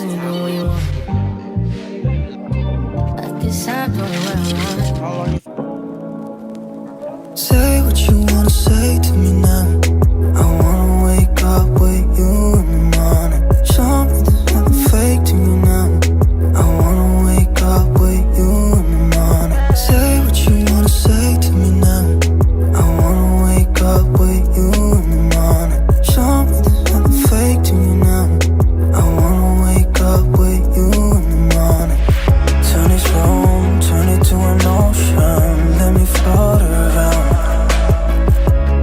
you do what you want. I decide what I want. Say what you wanna say to me now. I wanna wake up with you in the morning. Show me there's nothing fake to you now. I wanna wake up with you in the morning. Say what you wanna say to me now. I wanna wake up with you in the morning. Show me there's nothing fake to you now. I wanna wake up with you in the morning. Turn this room, turn it to an ocean. Let me float around.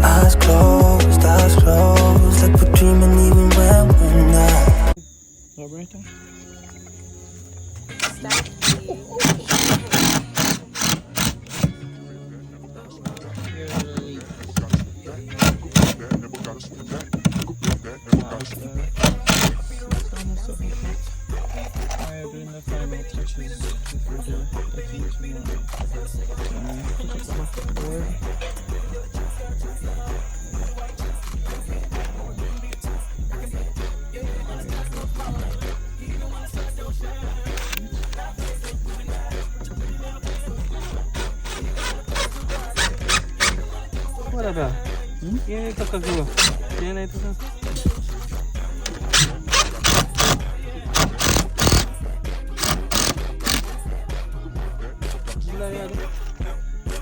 Eyes closed, like we're dreaming even when we're not. Roberta? Alright, doing the final touches before the thing tomorrow. Pick up the back of the board. What ada? Ini kakak gua. Ini itu kan.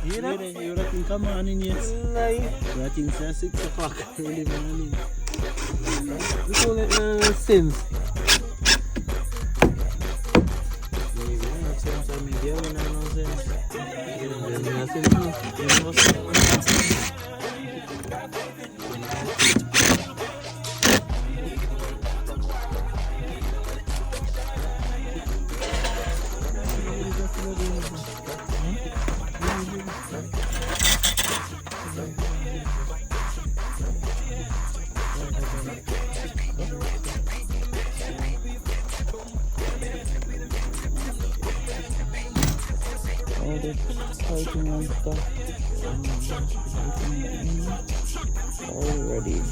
You're looking come on in yet. I think it's 6 o'clock early morning. We call it Sims. All the typing and stuff already.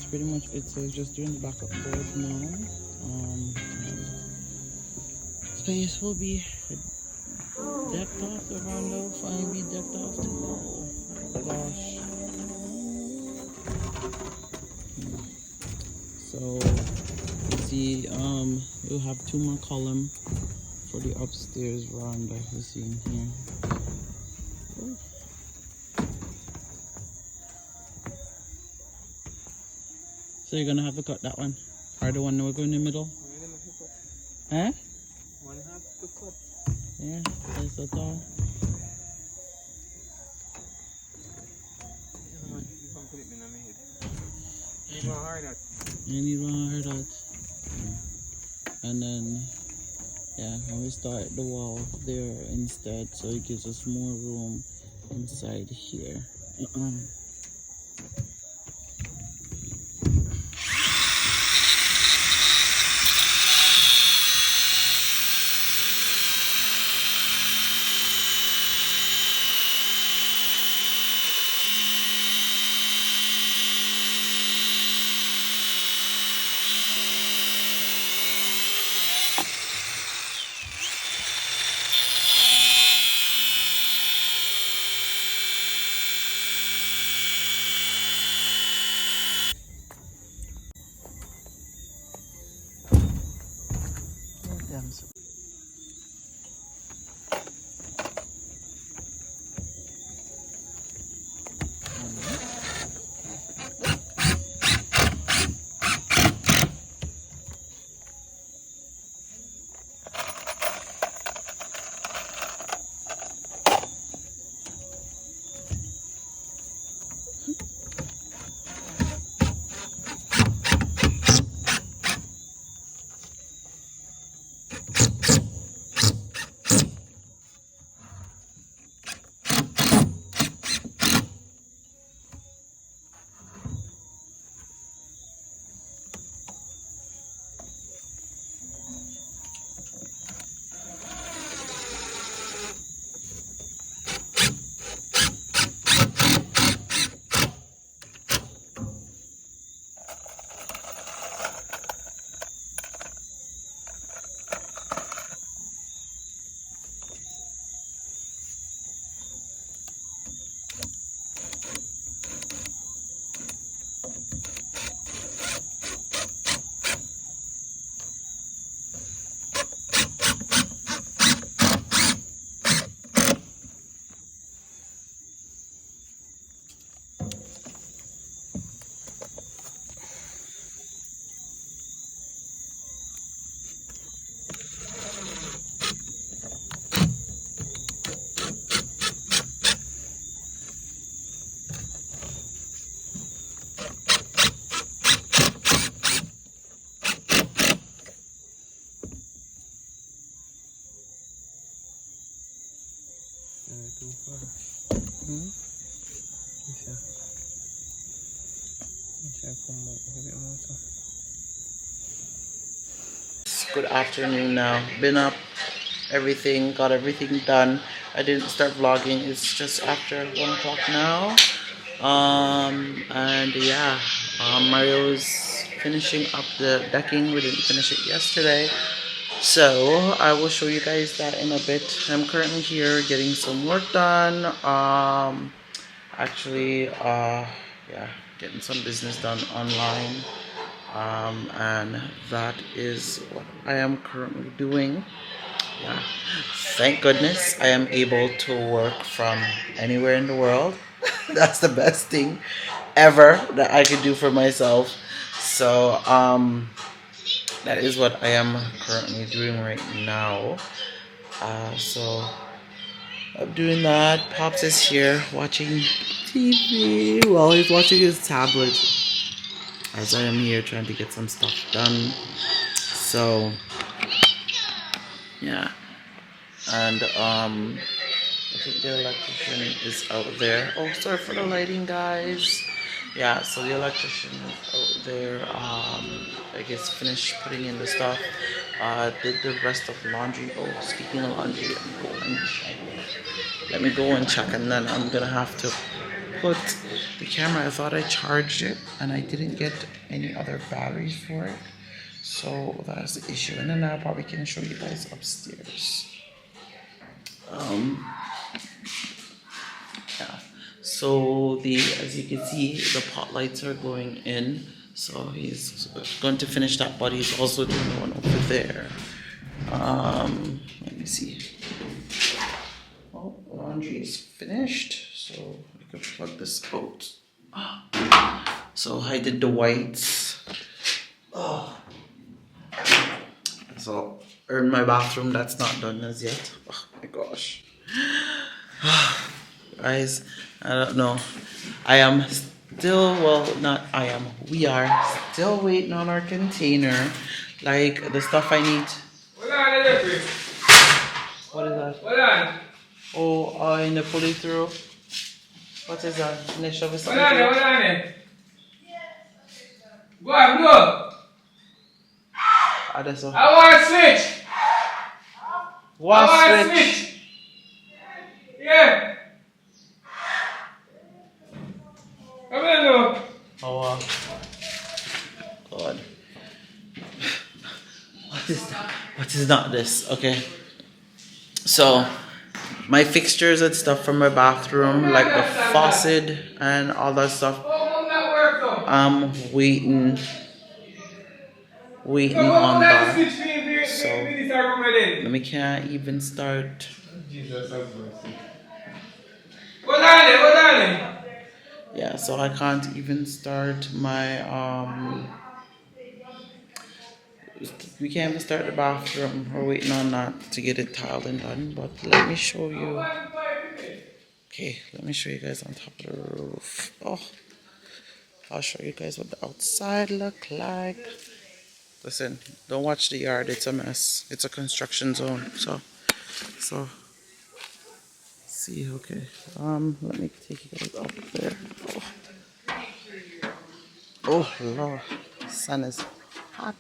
Pretty much it. So it's just doing the backup board now. Space will be decked off. The Veranda will finally be decked off tomorrow. Oh gosh. So you see, we'll have 2 more columns for the upstairs veranda. You see in here. Ooh. So you're gonna have to cut that one, or the one that we're going in the middle? Huh? One half to cut. Yeah, that's so tall. You can put it in my head. You need one hard out. You need one hard out. Yeah. And then, yeah, and we start the wall there instead, so it gives us more room inside here. Hmm? Good afternoon now. Been up, everything, got everything done. I didn't start vlogging. It's just after 1 o'clock now. And yeah, Mario's finishing up the decking. We didn't finish it yesterday. So I will show you guys that in a bit. I'm currently here getting some work done. Yeah, getting some business done online. And that is what I am currently doing. Yeah. Thank goodness I am able to work from anywhere in the world. That's the best thing ever that I could do for myself. So that is what I am currently doing right now. So I'm doing that. Pops is here watching TV while he's watching his tablet, as I am here trying to get some stuff done. So yeah, and I think the electrician is out there. Oh, sorry for the lighting, guys. Yeah, so the electrician is out there. I guess finished putting in the stuff. Did the rest of laundry. Oh, speaking of laundry, let me go and check, and then I'm gonna have to put the camera. I thought I charged it, and I didn't get any other batteries for it. So that's the issue. And then I probably can show you guys upstairs. Yeah. So as you can see, the pot lights are going in. So he's going to finish that, but he's also doing the one over there. Let me see. Oh, laundry is finished. So I can plug this out. So I did the whites. Oh. So in my bathroom, that's not done as yet. Oh my gosh. Guys, I don't know. I am still, we are still waiting on our container. Like the stuff I need. What is that? Oh, in the pulley through. What is that? In the shovel something through? Go on, go. I want a switch. What switch? Yeah. Come here, look. Oh, God. What is that? What is not this? Okay. So, my fixtures and stuff from my bathroom, like the faucet and all that stuff, I'm waiting on that. So, we can't even start. Yeah, so I can't even start my we can't even start the bathroom. We're waiting on that to get it tiled and done. But let me show you. Okay, let me show you guys on top of the roof. Oh, I'll show you guys what the outside look like. Listen, don't watch the yard. It's a mess. It's a construction zone. So see. Okay. Let me take you guys up there. Oh Lord, the sun is hot.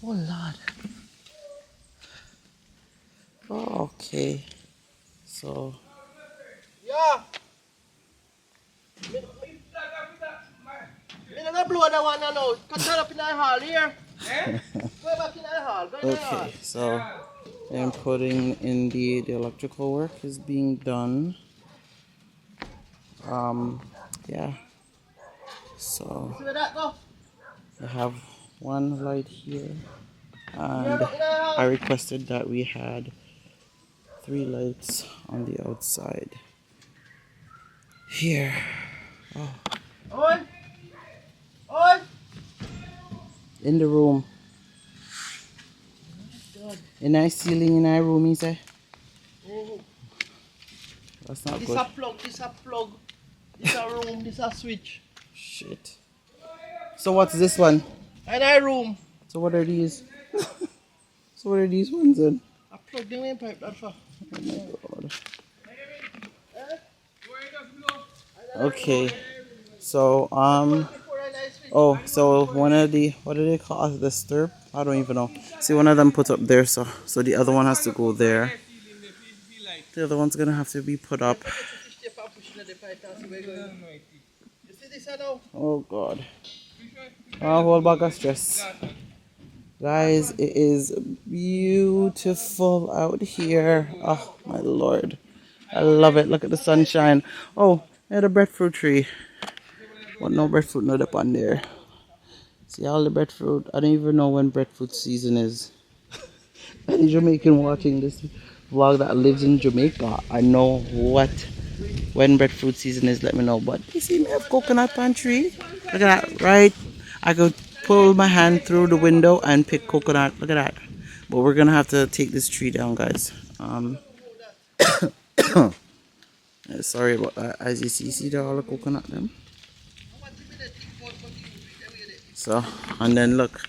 Oh Lord. Oh, okay. So. Yeah. I'm gonna blow that one now. Can turn up in the hall here. Go back in the hall. Go in the hall. Okay, so I'm putting in the electrical work is being done. Yeah. So See where that go? I have one light here, and I requested that we had 3 lights on the outside here. Oh. On. On. In the room. In our ceiling, in our room, he say. Oh. That's not This good. a plug. This a plug. This a room. This a switch. Shit. So what's this one? In our room. So what are these? So what are these ones then? I plug the main pipe that for. Oh my god. Okay. So oh, so one of the, what do they call it? The stirp? I don't even know. See, one of them put up there, so the other one has to go there. The other one's gonna have to be put up. You see this now? Oh god. A whole bag of stress. Guys, it is beautiful out here. Oh my lord. I love it. Look at the sunshine. Oh, I had a breadfruit tree. But no breadfruit not up on there. See all the breadfruit. I don't even know when breadfruit season is. Any Jamaican watching this vlog that lives in Jamaica, I know when breadfruit season is, let me know. But you see me have coconut on tree? Look at that, right? I could pull my hand through the window and pick coconut. Look at that. But we're gonna have to take this tree down, guys. Sorry about that. As you see there all the coconut them. So, and then look,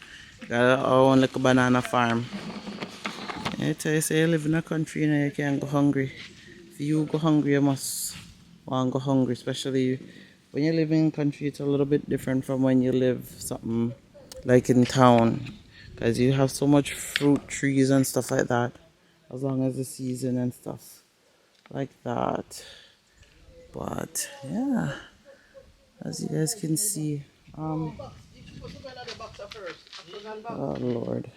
got our own little banana farm. I tell you, say you live in a country, you know, you can't go hungry. If you go hungry, you must want to go hungry, especially when you live in country. It's a little bit different from when you live something like in town, because you have so much fruit trees and stuff like that, as long as the season and stuff like that. But yeah, as you guys can see, oh Lord,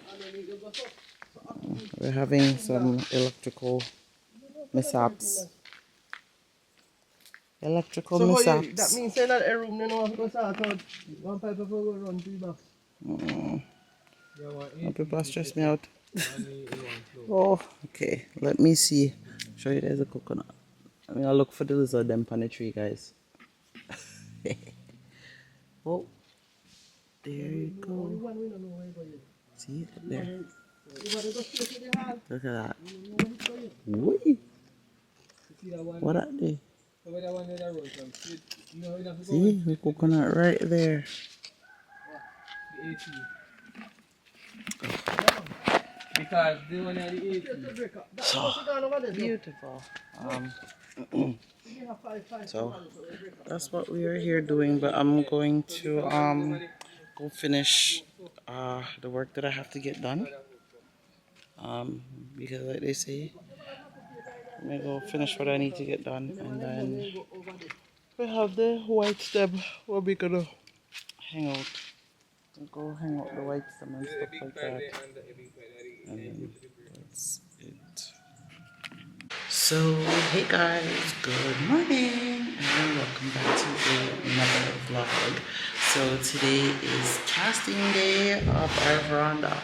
we're having some electrical mishaps. Electrical So mishaps. that means say that a room, you know, go start out. One pipe of go run 3 box. No, people stress me out. Oh, okay. Let me see. Show you guys a coconut. I mean, I'll look for the lizard them on the tree, guys. Oh, there you go. See it there. Look at that. Whee! What are they? See, the coconut right there. Because they want to So beautiful. So that's what we are here doing, but I'm going to go finish the work that I have to get done. Because like they say, I'm gonna go finish what I need to get done, and then we have the white stem where we're gonna hang out. Go hang out the white stem and stuff like that. And then that's it. So hey guys, good morning and welcome back to another vlog. So today is casting day of our veranda.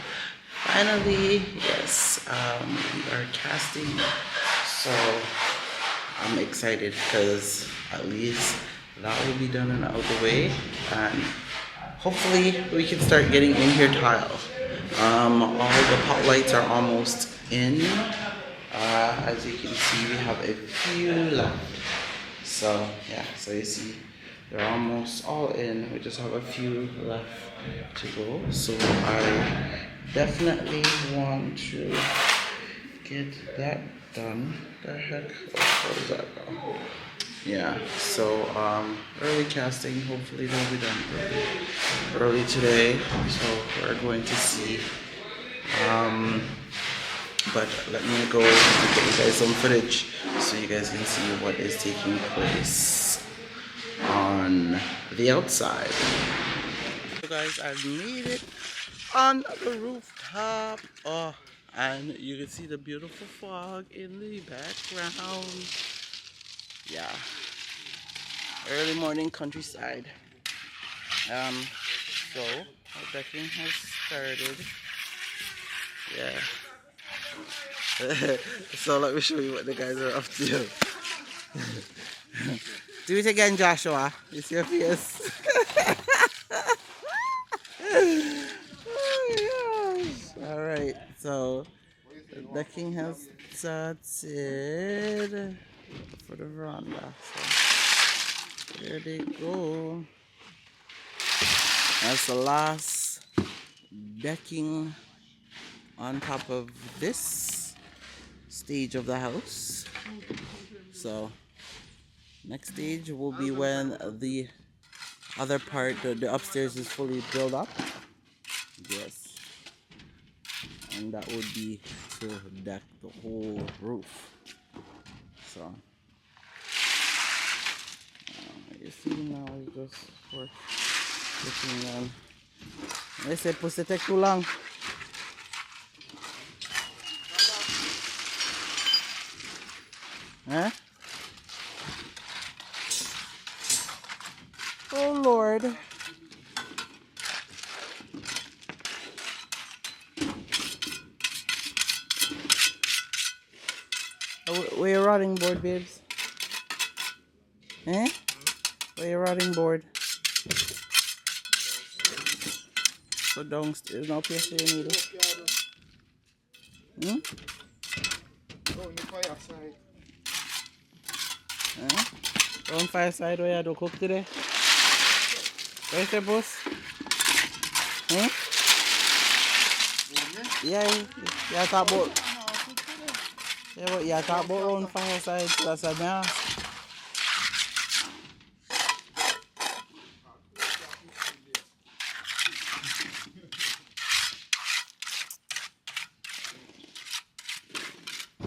Finally, yes, we are casting. So I'm excited because at least that will be done and out of the way, and hopefully we can start getting in here tile. All the pot lights are almost in. As you can see, we have a few left. So yeah, so you see they're almost all in. We just have a few left to go. So I definitely want to get that done. The heck, where does that go? Yeah, so early casting, hopefully they'll be done early today. So we're going to see. But let me go get you guys some footage so you guys can see what is taking place on the outside. So guys, I've made it on the rooftop. Oh, and you can see the beautiful fog in the background. Yeah, early morning countryside. So our decking has started. Yeah. So let me show you what the guys are up to. Do it again, Joshua. You see your face. Oh my gosh. Alright, so the decking has started for the veranda. So there they go. That's the last decking on top of this stage of the house. So next stage will be when the other part, the upstairs, is fully built up. Yes, and that would be to deck the whole roof. So you see now we just work looking on. They say pussy take too long. Huh? Oh Lord. Where your rotting board, babes? Eh? Where your rotting board? So downstairs, no place for you need it. Hmm? On the fireside. Huh? On fireside where you do cook today? Where's the boss? Hmm? Yeah, you talk about. Yeah, but you talk about on fireside, so that's a man.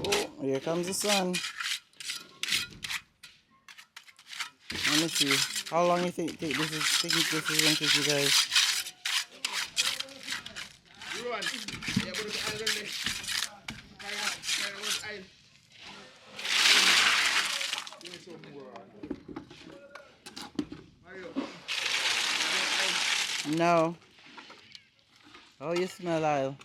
Oh, here comes the sun. Let me see. How long you think this is going to take you guys? No. Oh, you smell Lyle.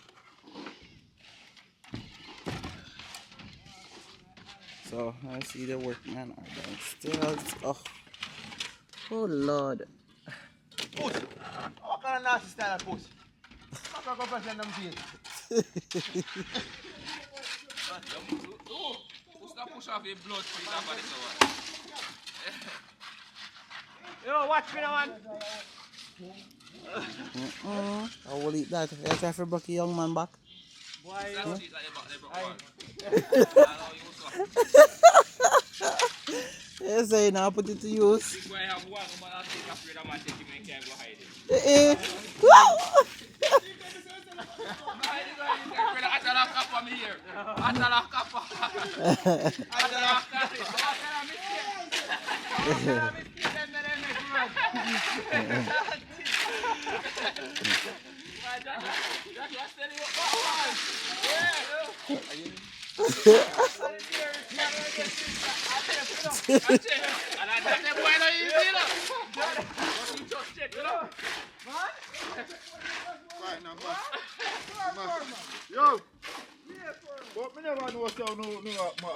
So I see the workmen are downstairs. Oh Lord. Push. What kind of nasty style of push? Fuck up a them feet. Push off your blood for that Yo, watch me now, man. I will eat that. You try for bucky young man back. Why? You say now put it to use. Big boy have one, I'll take a friend of mine, take him and can't go hide it. Yo! But me never know so no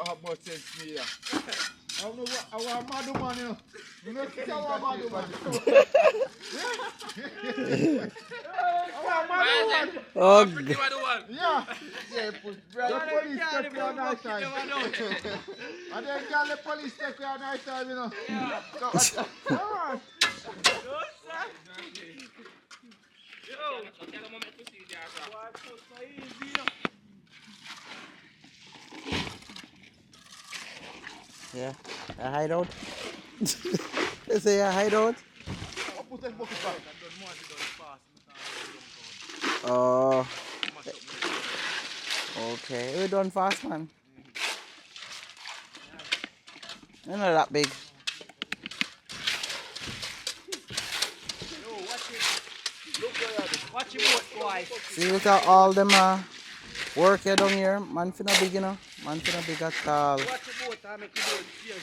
have much sense me here. I don't know what I want mad man, you know. You know what I want mad man. I want mad man. Oh, Yeah. Yeah, the police take me on night time. And then girl, the police take me on night time, you know. Yeah. So, alright. yeah, a hideout. They say a hideout. Oh, okay. We done fast, man. They're not that big. Watch your boat, boy. See, look at all them work here down here. Man finna big, you know. Man finna big at all. Watch your boat, I make you do it. Cheers.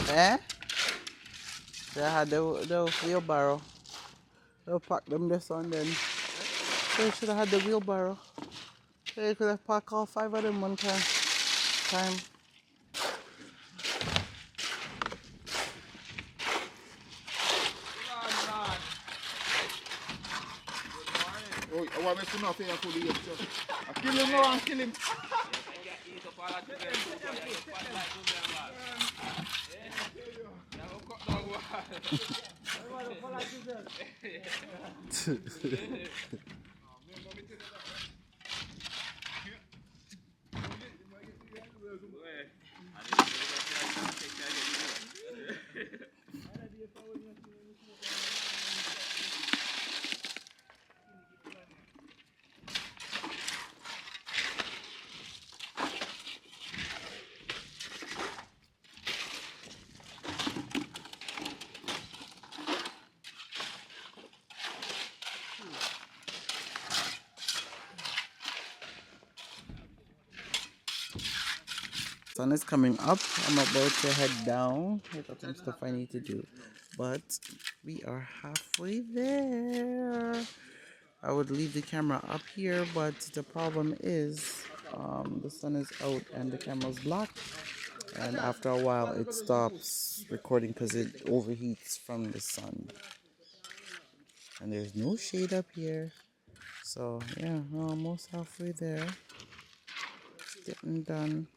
Eh? They had the wheelbarrow. They'll pack them this one then. They should have had the wheelbarrow. They could have packed all 5 of them one time. I want me to know if you could eat. Kill him now and kill him. Sun is coming up. I'm about to head down. I got some stuff I need to do, but we are halfway there. I would leave the camera up here, but the problem is the sun is out and the camera's blocked, and after a while it stops recording because it overheats from the sun, and there's no shade up here. So yeah, we're almost halfway there. It's getting done.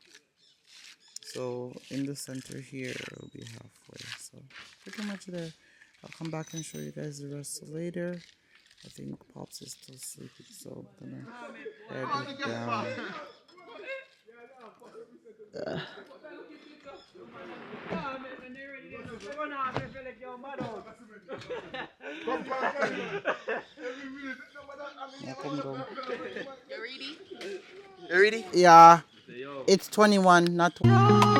So in the center here will be halfway, so pretty much there. I'll come back and show you guys the rest later. I think Pops is still sleeping, so I'm gonna head down. You ready? Yeah. It's 21, not 20.